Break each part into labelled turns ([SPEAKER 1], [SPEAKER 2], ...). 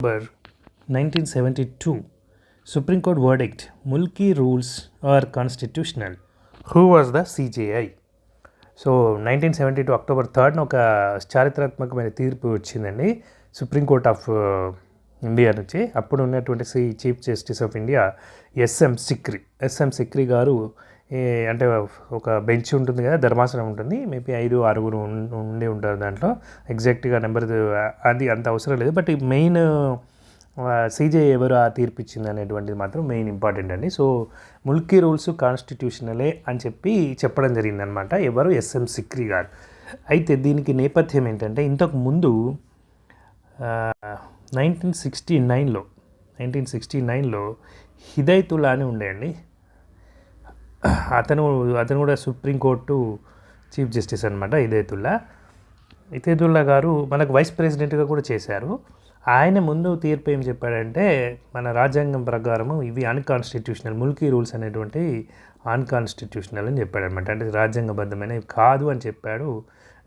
[SPEAKER 1] October 1972, Supreme Court verdict, Mulki rules are constitutional. Who was the CJI? So 1972 October 3న ఒక చారిత్రాత్మకమైన తీర్పు వచ్చిందండి సుప్రీంకోర్ట్ ఆఫ్ ఇండియా నుంచి. అప్పుడు ఉన్నటువంటి chief justice of India SM Sikri గారు అంటే ఒక బెంచ్ ఉంటుంది కదా, ధర్మాసనం ఉంటుంది, మేబీ 5-6 ఉండి ఉంటారు దాంట్లో. ఎగ్జాక్ట్గా నెంబర్ అది అంత అవసరం లేదు, బట్ మెయిన్ సీజే ఎవరు ఆ తీర్పు ఇచ్చింది అనేటువంటిది మాత్రం మెయిన్ ఇంపార్టెంట్ అండి. సో ముల్కీ రూల్స్ కాన్స్టిట్యూషనలే అని చెప్పడం జరిగిందనమాట. ఎవరు? ఎస్ఎం సిక్రీ గారు. అయితే దీనికి నేపథ్యం ఏంటంటే, ఇంతకు ముందు 1969లో హిదయతుల్లా అని ఉండేయండి. అతను కూడా సుప్రీంకోర్టు చీఫ్ జస్టిస్ అనమాట. హిదయతుల్లా గారు మనకు వైస్ ప్రెసిడెంట్గా కూడా చేశారు. ఆయన ముందు తీర్పు ఏం చెప్పాడంటే, మన రాజ్యాంగం ప్రకారము ఇవి అన్కాన్స్టిట్యూషనల్, ముల్కీ రూల్స్ అనేటువంటి అన్కాన్స్టిట్యూషనల్ అని చెప్పాడనమాట. అంటే రాజ్యాంగబద్ధమైనవి కాదు అని చెప్పాడు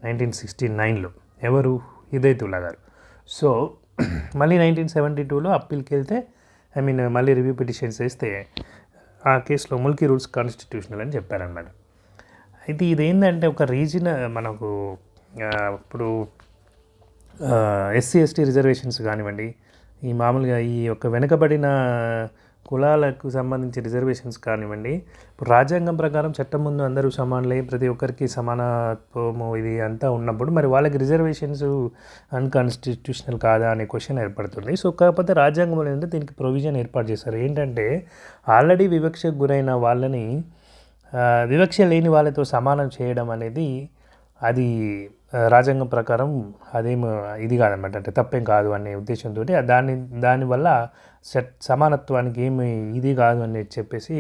[SPEAKER 1] 1969లో. ఎవరు? హిదయతుల్లా గారు. సో మళ్ళీ 1972లో అప్పీల్కి వెళ్తే, మళ్ళీ రివ్యూ పిటిషన్స్ వేస్తే ఆ కేసులో ముల్కీ రూల్స్ కాన్స్టిట్యూషనల్ అని చెప్పారనమాట. అయితే ఇదేంటంటే ఒక రీజన్ మనకు ఇప్పుడు ఎస్సీ ఎస్టీ రిజర్వేషన్స్ కానివ్వండి, ఈ మామూలుగా ఈ యొక్క వెనుకబడిన కులాలకు సంబంధించి రిజర్వేషన్స్ కానివ్వండి, ఇప్పుడు రాజ్యాంగం ప్రకారం చట్టం ముందు అందరూ సమానులే, ప్రతి ఒక్కరికి సమానత్వము ఇది అంతా ఉన్నప్పుడు మరి వాళ్ళకి రిజర్వేషన్స్ అన్కాన్స్టిట్యూషనల్ కాదా అనే క్వశ్చన్ ఏర్పడుతుంది. సో కాకపోతే రాజ్యాంగంలో ఏంటంటే దీనికి ప్రొవిజన్ ఏర్పాటు చేశారు. ఏంటంటే ఆల్రెడీ వివక్షకు గురైన వాళ్ళని వివక్ష లేని వాళ్ళతో సమానం చేయడం అనేది అది రాజ్యాంగం ప్రకారం అదేం ఇది కాదనమాట, అంటే తప్పేం కాదు అనే ఉద్దేశంతో దానివల్ల సమానత్వానికి ఏమి ఇది కాదు అని చెప్పేసి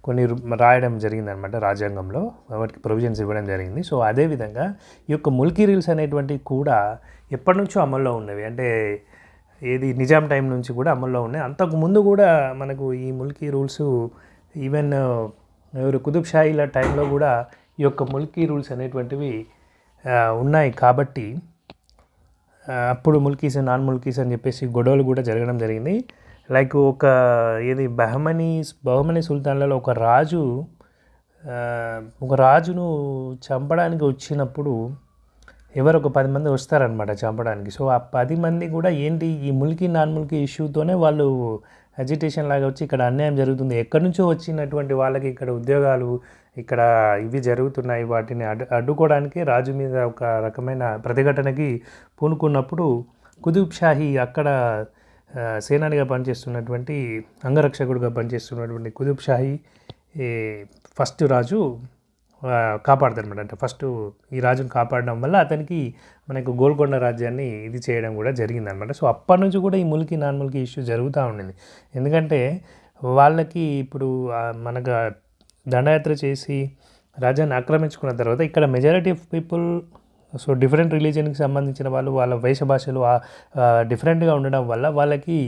[SPEAKER 1] కొన్ని రాయడం జరిగిందనమాట రాజ్యాంగంలో, వాటికి ప్రొవిజన్స్ ఇవ్వడం జరిగింది. సో అదేవిధంగా ఈ యొక్క ముల్కీ రూల్స్ అనేటువంటివి కూడా ఎప్పటి నుంచో అమల్లో ఉన్నవి, అంటే ఏది నిజాం టైం నుంచి కూడా అమల్లో ఉన్నాయి. అంతకుముందు కూడా మనకు ఈ ముల్కీ రూల్స్ ఈవెన్ ఎవరు కుతుబ్ షాహీల టైంలో కూడా ఈ యొక్క ముల్కీ రూల్స్ అనేటువంటివి ఉన్నాయి. కాబట్టి అప్పుడు ముల్కీస్ నాన్ ముల్కీస్ అని చెప్పేసి గొడవలు కూడా జరగడం జరిగింది. లైక్ ఒక బహమనీ సుల్తాన్లలో ఒక రాజును చంపడానికి వచ్చినప్పుడు ఎవరు ఒక 10 మంది వస్తారనమాట చంపడానికి. సో ఆ 10 మంది కూడా ఏంటి, ఈ ముల్కీ నాన్ ముల్కీ ఇష్యూతోనే వాళ్ళు అజిటేషన్ లాగా వచ్చి ఇక్కడ అన్యాయం జరుగుతుంది, ఎక్కడి నుంచో వచ్చినటువంటి వాళ్ళకి ఇక్కడ ఉద్యోగాలు ఇక్కడ ఇవి జరుగుతున్నాయి, వాటిని అడ్డుకోవడానికి రాజు మీద ఒక రకమైన ప్రతిఘటనకి పూనుకున్నప్పుడు కుతుబ్ షాహీ అక్కడ సేనానిగా పనిచేస్తున్నటువంటి అంగరక్షకుడిగా పనిచేస్తున్నటువంటి కుతుబ్ షాహీ ఫస్ట్ రాజు కాపాడతారనమాట. అంటే ఫస్ట్ ఈ రాజును కాపాడడం వల్ల అతనికి మనకు గోల్కొండ రాజ్యాన్ని ఇది చేయడం కూడా జరిగిందనమాట. సో అప్పటి నుంచి కూడా ఈ ముల్కీ నాన్ ముల్కీ ఇష్యూ జరుగుతూ ఉండింది. ఎందుకంటే వాళ్ళకి ఇప్పుడు మనకు దండయాత్ర చేసి రాజ్యాన్ని ఆక్రమించుకున్న తర్వాత ఇక్కడ majority of people, so different రిలీజన్కి సంబంధించిన వాళ్ళు, వాళ్ళ వేష భాషలు డిఫరెంట్గా ఉండడం వల్ల వాళ్ళకి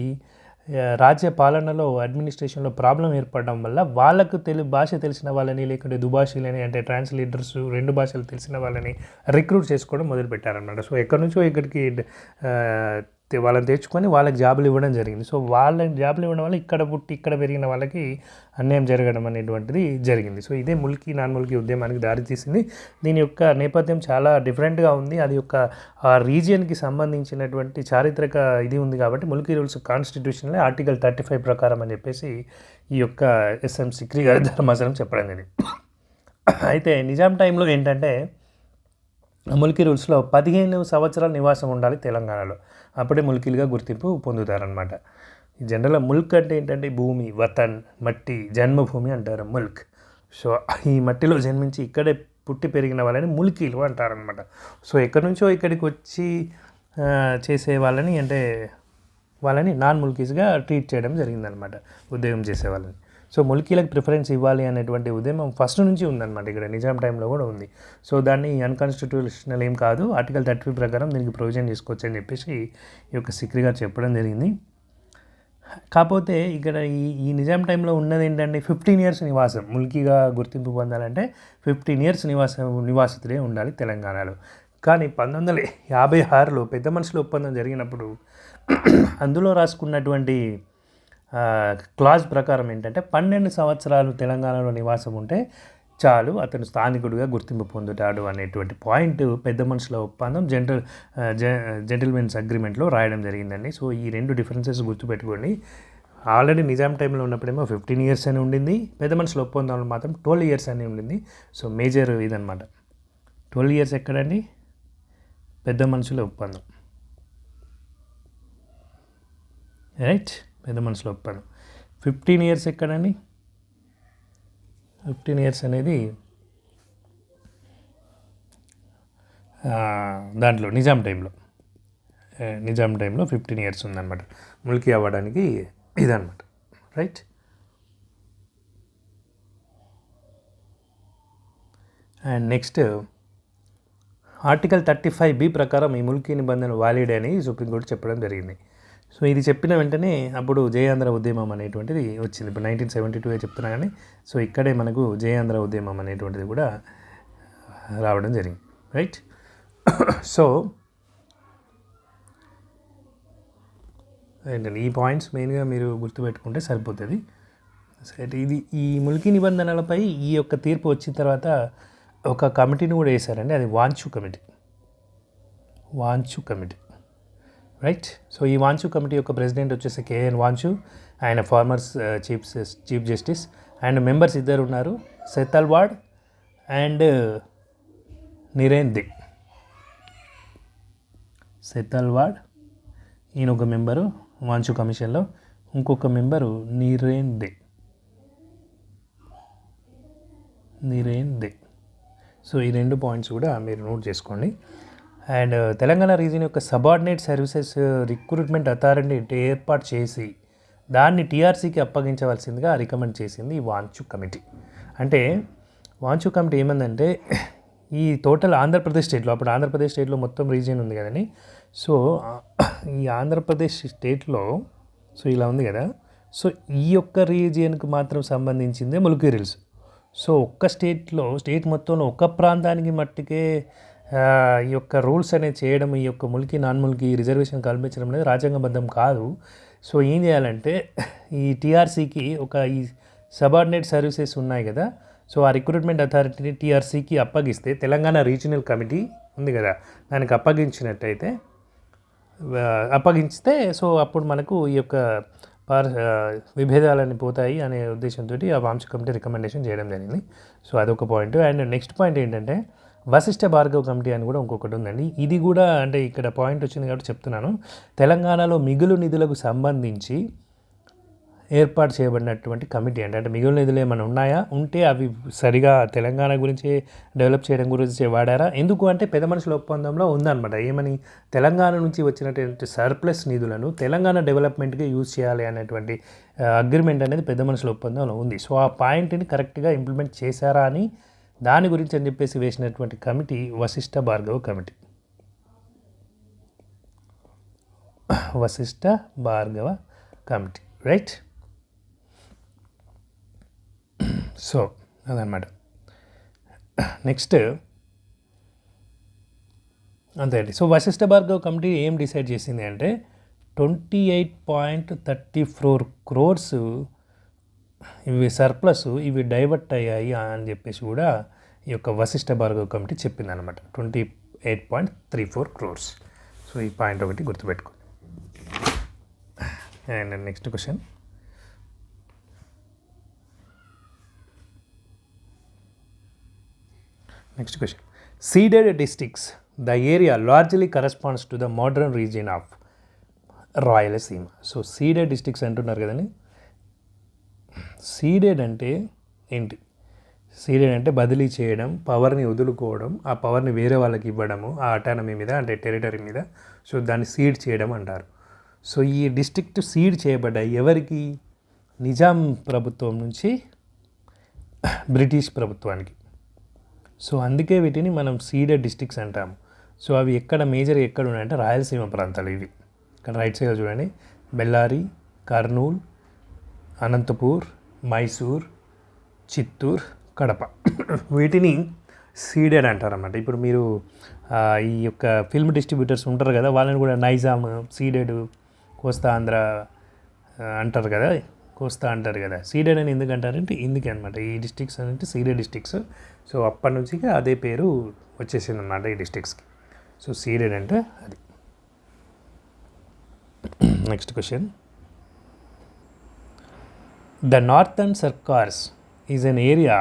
[SPEAKER 1] రాజ్య పాలనలో అడ్మినిస్ట్రేషన్లో ప్రాబ్లం ఏర్పడడం వల్ల వాళ్ళకు భాష తెలిసిన వాళ్ళని, లేకుంటే దుభాషీలని అంటే ట్రాన్స్లేటర్స్ 2 భాషలు తెలిసిన వాళ్ళని రిక్రూట్ చేసుకోవడం మొదలుపెట్టారన్నమాట. సో ఎక్కడి నుంచో ఇక్కడికి వాళ్ళని తెచ్చుకొని వాళ్ళకి జాబులు ఇవ్వడం జరిగింది. సో వాళ్ళకి జాబులు ఇవ్వడం వల్ల ఇక్కడ పుట్టి ఇక్కడ పెరిగిన వాళ్ళకి అన్యాయం జరగడం అనేటువంటిది జరిగింది. సో ఇదే ముల్కీ నాన్ ముల్కీ ఉద్యమానికి దారితీసింది. దీని యొక్క నేపథ్యం చాలా డిఫరెంట్గా ఉంది. అది యొక్క ఆ రీజియన్కి సంబంధించినటువంటి చారిత్రక ఇది ఉంది కాబట్టి ముల్కీ రూల్స్ కాన్స్టిట్యూషన్లో ఆర్టికల్ 35 ప్రకారం అని చెప్పేసి ఈ యొక్క ఎస్ఎం సిక్రీ గారి ధర్మాసనం చెప్పడం జరిగింది. అయితే నిజాం టైంలో ఏంటంటే ముల్కీ రూల్స్లో 15 సంవత్సరాల నివాసం ఉండాలి తెలంగాణలో, అప్పుడే ముల్కీలుగా గుర్తింపు పొందుతారనమాట. జనరల్గా ముల్క్ అంటే ఏంటంటే భూమి, వతన్, మట్టి, జన్మభూమి అంటారు ముల్క్. సో ఈ మట్టిలో జన్మించి ఇక్కడే పుట్టి పెరిగిన వాళ్ళని ముల్కీలు అంటారనమాట. సో ఎక్కడి నుంచో ఇక్కడికి వచ్చి చేసే వాళ్ళని నాన్ ముల్కీస్గా ట్రీట్ చేయడం జరిగిందనమాట, ఉద్యోగం చేసే వాళ్ళని. సో ముల్కీలకు ప్రిఫరెన్స్ ఇవ్వాలి అనేటువంటి ఉద్యమం ఫస్ట్ నుంచి ఉందన్నమాట, ఇక్కడ నిజాం టైంలో కూడా ఉంది. సో దాన్ని అన్కాన్స్టిట్యూషనల్ ఏం కాదు, ఆర్టికల్ 35 ప్రకారం దీనికి ప్రొవిజన్ తీసుకోవచ్చు అని చెప్పేసి ఈ యొక్క సిక్రీ గారు చెప్పడం జరిగింది. కాకపోతే ఇక్కడ ఈ నిజాం టైంలో ఉన్నది ఏంటంటే 15 years నివాసం, ముల్కీగా గుర్తింపు పొందాలంటే 15 years నివాసితులే ఉండాలి తెలంగాణలో. కానీ 1956లో పెద్ద మనుషుల ఒప్పందం జరిగినప్పుడు అందులో రాసుకున్నటువంటి క్లాజ్ ప్రకారం ఏంటంటే 12 సంవత్సరాలు తెలంగాణలో నివాసం ఉంటే చాలు అతను స్థానికుడిగా గుర్తింపు పొందుతాడు అనేటువంటి పాయింట్ పెద్ద మనుషుల ఒప్పందం జెంటిల్మెన్స్ అగ్రిమెంట్లో రాయడం జరిగిందండి. సో ఈ రెండు డిఫరెన్సెస్ గుర్తుపెట్టుకోండి. ఆల్రెడీ నిజాం టైంలో ఉన్నప్పుడేమో 15 ఇయర్స్ అని ఉండింది, పెద్ద మనుషుల ఒప్పందంలో మాత్రం 12 ఇయర్స్ అని ఉండింది. సో మేజర్ ఇదనమాట. 12 ఇయర్స్ ఎక్కడండి? పెద్ద మనుషుల ఒప్పందం, రైట్, పెద్ద మనుషుల ఒప్పందం. 15 ఇయర్స్ ఎక్కడండి? 15 ఇయర్స్ అనేది దాంట్లో నిజాం టైంలో 15 ఇయర్స్ ఉందన్నమాట ముల్కీ అవ్వడానికి. ఇదన్నమాట, right. And next article 35B ప్రకారం ఈ ముల్కీ నిబంధన వాలిడ్ అని సుప్రీంకోర్టు చెప్పడం జరిగింది. సో ఇది చెప్పిన వెంటనే అప్పుడు జయాంధ్ర ఉద్యమం అనేటువంటిది వచ్చింది. ఇప్పుడు 1972 చెప్తున్నా కానీ సో ఇక్కడే మనకు జయాంధ్ర ఉద్యమం అనేటువంటిది కూడా రావడం జరిగింది, రైట్. సో ఏంటంటే ఈ పాయింట్స్ మెయిన్గా మీరు గుర్తుపెట్టుకుంటే సరిపోతుంది. ఇది ఈ ముల్కీ నిబంధనలపై ఈ యొక్క తీర్పు వచ్చిన తర్వాత ఒక కమిటీని కూడా వేశారండి, అది వాంచు కమిటీ, రైట్. సో ఈ వాంచు కమిటీ యొక్క ప్రెసిడెంట్ వచ్చేసి కేఎన్ వాంచు, ఆయన former chief justice. And members ఇద్దరు ఉన్నారు, సెతల్వాడ్ అండ్ నిరేన్ దే. సెతల్వాడ్ ఈయన ఒక మెంబరు వాంచు కమిషన్లో, ఇంకొక మెంబరు నిరేన్ దే. సో ఈ రెండు పాయింట్స్ కూడా మీరు నోట్ చేసుకోండి. అండ్ తెలంగాణ రీజియన్ యొక్క సబార్డినేట్ సర్వీసెస్ రిక్రూట్మెంట్ అథారిటీ ఏర్పాటు చేసి దాన్ని టీఆర్సీకి అప్పగించవలసిందిగా రికమెండ్ చేసింది ఈ వాంచు కమిటీ. అంటే వాంచు కమిటీ ఏమందంటే ఈ టోటల్ ఆంధ్రప్రదేశ్ స్టేట్లో, అప్పుడు ఆంధ్రప్రదేశ్ స్టేట్లో మొత్తం రీజియన్ ఉంది కదండి. సో ఈ ఆంధ్రప్రదేశ్ స్టేట్లో సో ఇలా ఉంది కదా. సో ఈ యొక్క రీజియన్కి మాత్రం సంబంధించిందే ముల్కీ రూల్స్. సో ఒక్క స్టేట్ మొత్తంలో ఒక్క ప్రాంతానికి మట్టుకే ఈ యొక్క రూల్స్ అనేది చేయడం, ఈ యొక్క ముల్కీ నాన్ ముల్కీ రిజర్వేషన్ కల్పించడం అనేది రాజ్యాంగబద్ధం కాదు. సో ఏం చేయాలంటే ఈ టీఆర్సీకి ఈ సబార్డినేట్ సర్వీసెస్ ఉన్నాయి కదా, సో ఆ రిక్రూట్మెంట్ అథారిటీని టీఆర్సీకి అప్పగిస్తే, తెలంగాణ రీజనల్ కమిటీ ఉంది కదా దానికి అప్పగించితే సో అప్పుడు మనకు ఈ యొక్క విభేదాలన్నీ పోతాయి అనే ఉద్దేశంతో ఆ వాంచు కమిటీ రికమెండేషన్ చేయడం జరిగింది. సో అదొక పాయింట్. అండ్ నెక్స్ట్ పాయింట్ ఏంటంటే వశిష్ఠ భార్గవ్ కమిటీ అని కూడా ఇంకొకటి ఉందండి. ఇది కూడా అంటే ఇక్కడ పాయింట్ వచ్చింది కాబట్టి చెప్తున్నాను. తెలంగాణలో మిగులు నిధులకు సంబంధించి ఏర్పాటు చేయబడినటువంటి కమిటీ అంటే మిగులు నిధులు ఏమైనా ఉన్నాయా, ఉంటే అవి సరిగా తెలంగాణ గురించి డెవలప్ చేయడం గురించి వాడారా? ఎందుకు అంటే పెద్ద మనుషుల ఒప్పందంలో ఉందన్నమాట. ఏమని, తెలంగాణ నుంచి వచ్చినటువంటి సర్ప్లస్ నిధులను తెలంగాణ డెవలప్మెంట్కి యూజ్ చేయాలి అనేటువంటి అగ్రిమెంట్ అనేది పెద్ద మనుషుల ఒప్పందంలో ఉంది. సో ఆ పాయింట్ని కరెక్ట్గా ఇంప్లిమెంట్ చేశారా అని దాని గురించి అని చెప్పేసి వేసినటువంటి committee Vashishtha Bhargava committee, right. So అదనమాట. నెక్స్ట్ అంతే అండి. సో వశిష్ఠ భార్గవ్ కమిటీ ఏం డిసైడ్ చేసింది అంటే 28.34 crores ఇవి సర్ప్లస్, ఇవి డైవర్ట్ అయ్యాయి అని చెప్పేసి కూడా ఈ యొక్క వశిష్ఠ భార్గవ్ కమిటీ చెప్పింది అనమాట. 28.34 crores. సో ఈ పాయింట్ ఒకటి గుర్తుపెట్టుకోండి. And next question, ceded districts, the area largely corresponds to the modern region of Rayalaseema. So ceded districts అంటున్నారు కదండి. సీడెడ్ అంటే ఏంటి? సీడెడ్ అంటే బదిలీ చేయడం, పవర్ని వదులుకోవడం, ఆ పవర్ని వేరే వాళ్ళకి ఇవ్వడము, ఆ అటానమీ మీద అంటే టెరిటరీ మీద. సో దాన్ని సీడ్ చేయడం అంటారు. సో ఈ డిస్ట్రిక్ట్ సీడ్ చేయబడ్డాయి ఎవరికి? నిజాం ప్రభుత్వం నుంచి బ్రిటిష్ ప్రభుత్వానికి. సో అందుకే వీటిని మనం సీడెడ్ డిస్ట్రిక్ట్స్ అంటాము. సో అవి మేజర్ ఎక్కడ ఉన్నాయంటే రాయలసీమ ప్రాంతాలు. ఇవి ఇక్కడ రైట్ సైడ్ చూడండి, బెల్లారి, కర్నూలు, అనంతపూర్, మైసూర్, చిత్తూరు, కడప, వీటిని సీడెడ్ అంటారన్నమాట. ఇప్పుడు మీరు ఈ యొక్క ఫిల్మ్ డిస్ట్రిబ్యూటర్స్ ఉంటారు కదా, వాళ్ళని కూడా నైజాం సీడెడ్, కోస్తా ఆంధ్ర అంటారు కదా, కోస్తా అంటారు కదా. సీడెడ్ అని ఎందుకు అంటారంటే ఇందుకే అనమాట. ఈ డిస్ట్రిక్ట్స్ అంటే సీడెడ్ డిస్ట్రిక్ట్స్. సో అప్పటి నుంచి అదే పేరు వచ్చేసింది అనమాట ఈ డిస్ట్రిక్ట్స్కి. సో సీడెడ్ అంటే అది. Next question. The northern Circars is an area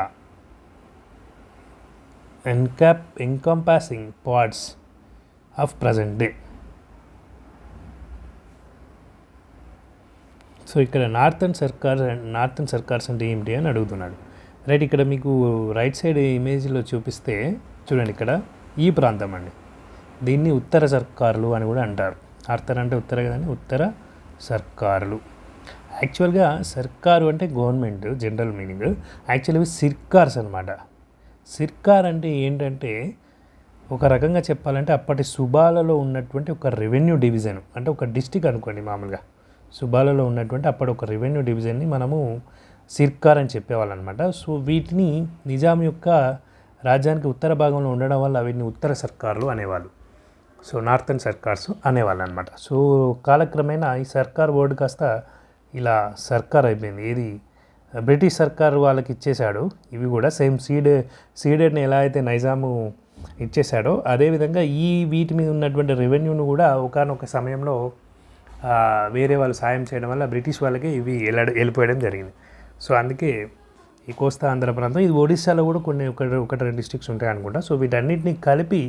[SPEAKER 1] encompassing parts of present day. So ఇక్కడ నార్థన్ సర్కార్స్ అంటే ఏమిటి అని అడుగుతున్నాడు. రైట్, ఇక్కడ మీకు రైట్ సైడ్ ఇమేజ్లో చూపిస్తే చూడండి, ఇక్కడ ఈ ప్రాంతం అండి, దీన్ని ఉత్తర సర్కారులు అని కూడా అంటారు. నార్థన్ అంటే ఉత్తర కదండి, ఉత్తర సర్కారులు. యాక్చువల్గా సర్కారు అంటే గవర్నమెంట్ జనరల్ మీనింగ్, యాక్చువల్గా సిర్కార్స్ అనమాట. సిర్కార్ అంటే ఏంటంటే ఒక రకంగా చెప్పాలంటే అప్పటి సుబాలలో ఉన్నటువంటి ఒక రెవెన్యూ డివిజన్, అంటే ఒక డిస్టిక్ అనుకోండి. మామూలుగా సుబాలలో ఉన్నటువంటి అప్పటి ఒక రెవెన్యూ డివిజన్ని మనము సిర్కార్ అని చెప్పేవాళ్ళు అనమాట. సో వీటిని నిజాం యొక్క రాజ్యానికి ఉత్తర భాగంలో ఉండడం వల్ల వీటిని ఉత్తర సర్కార్లు అనేవాళ్ళు. సో నార్థన్ సర్కార్స్ అనేవాళ్ళు అనమాట. సో కాలక్రమేణా ఈ సర్కార్ వర్డ్ కాస్త ఇలా సర్కార్ అయిపోయింది. ఏది బ్రిటిష్ సర్కారు వాళ్ళకి ఇచ్చేశాడు. ఇవి కూడా సేమ్ సీడెడ్ని ఎలా అయితే నైజాము ఇచ్చేశాడో అదేవిధంగా వీటి మీద ఉన్నటువంటి రెవెన్యూను కూడా ఒకానొక సమయంలో వేరే వాళ్ళు సాయం చేయడం వల్ల బ్రిటిష్ వాళ్ళకి ఇవి వెళ్ళిపోయడం జరిగింది. సో అందుకే ఈ కోస్తా ఆంధ్ర ప్రాంతం, ఇది ఒడిశాలో కూడా కొన్ని ఒకటి రెండు డిస్ట్రిక్ట్స్ ఉంటాయి అనుకుంటా. సో వీటన్నిటిని కలిపి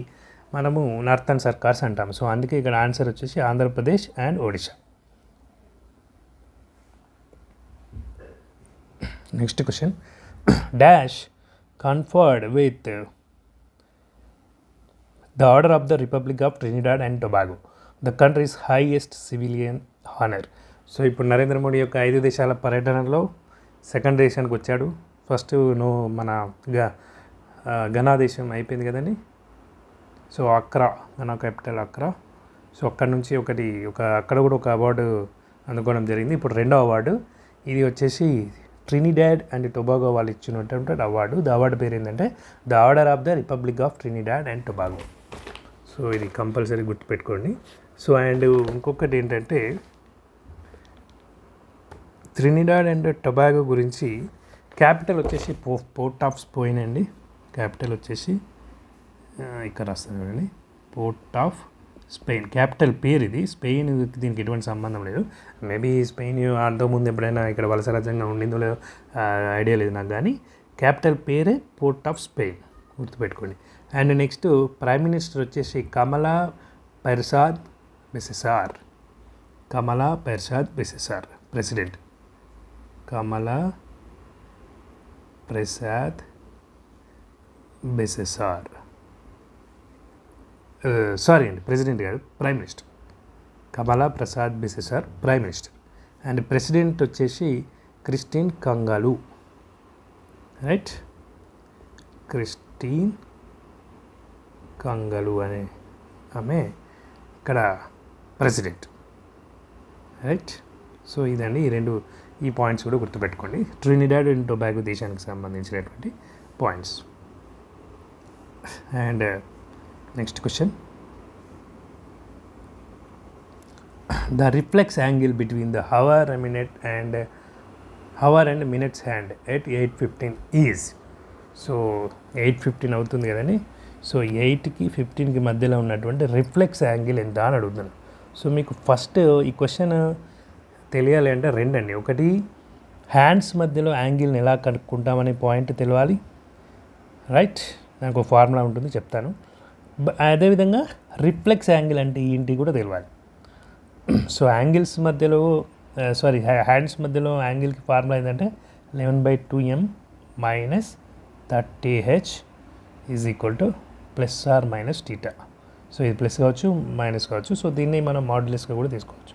[SPEAKER 1] మనము నార్థన్ సర్కార్స్ అంటాము. సో అందుకే ఇక్కడ ఆన్సర్ వచ్చేసి Andhra Pradesh and Odisha. Next question. Dash conferred with the Order of the Republic of Trinidad and Tobago, the country's highest civilian honor. So ఇప్పుడు నరేంద్ర మోడీ యొక్క 5 దేశాల పర్యటనలో సెకండ్ దేశానికి వచ్చాడు. ఫస్ట్ మన ఘనా దేశం అయిపోయింది కదండి. So అక్రా, Ghana capital అక్రా. సో అక్కడ నుంచి అక్కడ కూడా ఒక అవార్డు అందుకోవడం జరిగింది. ఇప్పుడు రెండో అవార్డు ఇది వచ్చేసి ట్రినిడాడ్ అండ్ టొబాగో వాళ్ళు ఇచ్చినటువంటి అవార్డు. ద అవార్డు పేరు ఏంటంటే the order of the republic of Trinidad and Tobago. So ఇది కంపల్సరీ గుర్తుపెట్టుకోండి. సో అండ్ ఇంకొకటి ఏంటంటే ట్రినిడాడ్ అండ్ టొబాగో గురించి క్యాపిటల్ వచ్చేసి పోర్ట్ ఆఫ్ స్పెయిన్ అండి. క్యాపిటల్ వచ్చేసి ఇక్కడ వస్తుంది చూడండి, పోర్ట్ ఆఫ్ స్పెయిన్. క్యాపిటల్ పేరు ఇది. స్పెయిన్ దీనికి ఎటువంటి సంబంధం లేదు. మేబీ స్పెయిన్ అంతకుముందు ఎప్పుడైనా ఇక్కడ వలస రాజ్యంగా ఉండిందో లేదో ఐడియా లేదు నాకు, కానీ క్యాపిటల్ పేరే పోర్ట్ ఆఫ్ స్పెయిన్, గుర్తుపెట్టుకోండి. అండ్ నెక్స్ట్ ప్రైమ్ మినిస్టర్ వచ్చేసి Kamla Persad Bissessar. Kamla Persad Bissessar president. Kamla Prasad Bissessar, sorry అండి, ప్రెసిడెంట్ కాదు, prime minister. Kamla Prasad Bissessar prime minister. And president వచ్చేసి Christine Kangaloo. Right, Christine Kangaloo అనే ఆమె ఇక్కడ president. Right, so ఇదండి ఈ points కూడా గుర్తుపెట్టుకోండి. ట్రినిడాడ్ అండ్ టొబాగో దేశానికి సంబంధించినటువంటి points. And next question. The reflex angle between the hour and minutes hand at 8:15 is. So 8:15 అవుతుంది కదండి. సో 8కి 15కి మధ్యలో ఉన్నటువంటి రిఫ్లెక్స్ యాంగిల్ ఎంత అని అడుగుతున్నాను. సో మీకు ఫస్ట్ ఈ క్వశ్చన్ తెలియాలి అంటే రెండండి. ఒకటి హ్యాండ్స్ మధ్యలో యాంగిల్ని ఎలా కనుక్కుంటామనే పాయింట్ తెలియాలి. రైట్, దానికి ఒక ఫార్ములా ఉంటుంది, చెప్తాను. అదేవిధంగా రిఫ్లెక్స్ యాంగిల్ అంటే ఏంటి కూడా తెలియాలి. సో యాంగిల్స్ మధ్యలో హ్యాండ్స్ మధ్యలో యాంగిల్కి ఫార్ములా ఏంటంటే 11/2m minus 30h is equal to plus or minus theta. So ఇది ప్లస్ కావచ్చు, మైనస్ కావచ్చు. సో దీన్ని మనం మాడ్యులస్గా కూడా తీసుకోవచ్చు.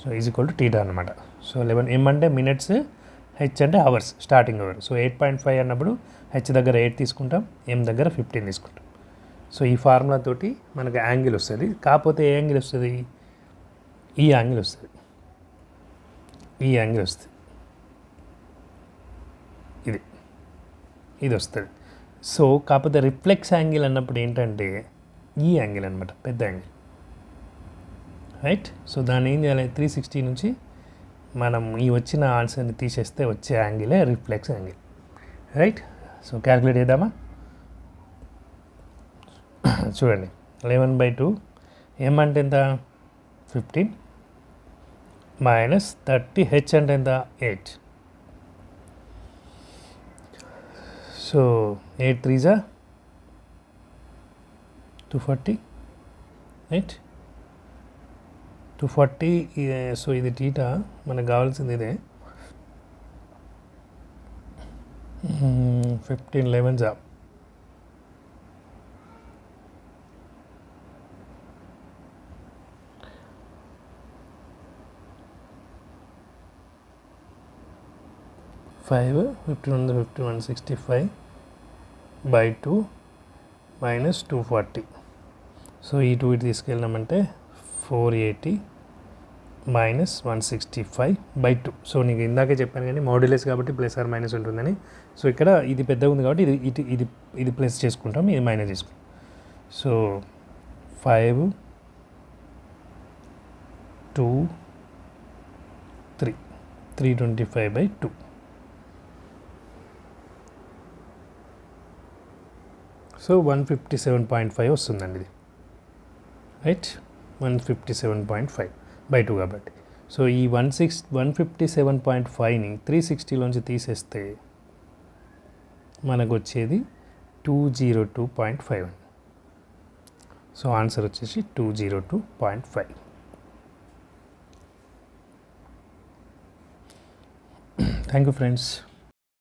[SPEAKER 1] So is equal to theta అనమాట. సో 11m అంటే మినిట్స్, హెచ్ అంటే అవర్స్, స్టార్టింగ్ అవర్. సో 8.5 అన్నప్పుడు హెచ్ దగ్గర 8 తీసుకుంటాం, ఎం దగ్గర 15 తీసుకుంటాం. సో ఈ ఫార్ములా తోటి మనకు యాంగిల్ వస్తుంది. కాకపోతే ఏ యాంగిల్ వస్తుంది? ఈ యాంగిల్ వస్తుంది, ఈ యాంగిల్ వస్తుంది, ఇది వస్తుంది. సో కాకపోతే రిఫ్లెక్స్ యాంగిల్ అన్నప్పుడు ఏంటంటే ఈ యాంగిల్ అనమాట, పెద్ద యాంగిల్. రైట్. సో దాన్ని ఏం చేయాలి, 360 నుంచి మనం ఈ వచ్చిన ఆన్సర్ని తీసేస్తే వచ్చే యాంగిలే reflex angle. Right. So calculate చేద్దామా? చూడండి, 11/2 ఎం అంటే ఎంత, 15 - 30, హెచ్ అంటే ఎంత, 8. So 8 3s 240, right. 240. సో ఇది టీటా, మనకు కావాల్సింది ఇదే. 15 11s 5, 15 165/2 - 240. సో ఈ 2 ఇటు తీసుకెళ్ళినామంటే 480 - 165/2. సో నీకు ఇందాకే చెప్పాను కానీ మోడ్యులస్ కాబట్టి +or- ఉంటుందని. సో ఇక్కడ ఇది పెద్దగా ఉంది కాబట్టి ఇది ప్లస్ చేసుకుంటాం, ఇది మైనస్ చేసుకుంటాం. సో 5 2 3 325/2. సో 157.5 వస్తుందండి ఇది. రైట్. 157.5/2 కాబట్టి. సో ఈ 157.5ని 360లోంచి తీసేస్తే మనకు వచ్చేది 202.5. సో ఆన్సర్ వచ్చేసి 202.5. Thank you friends.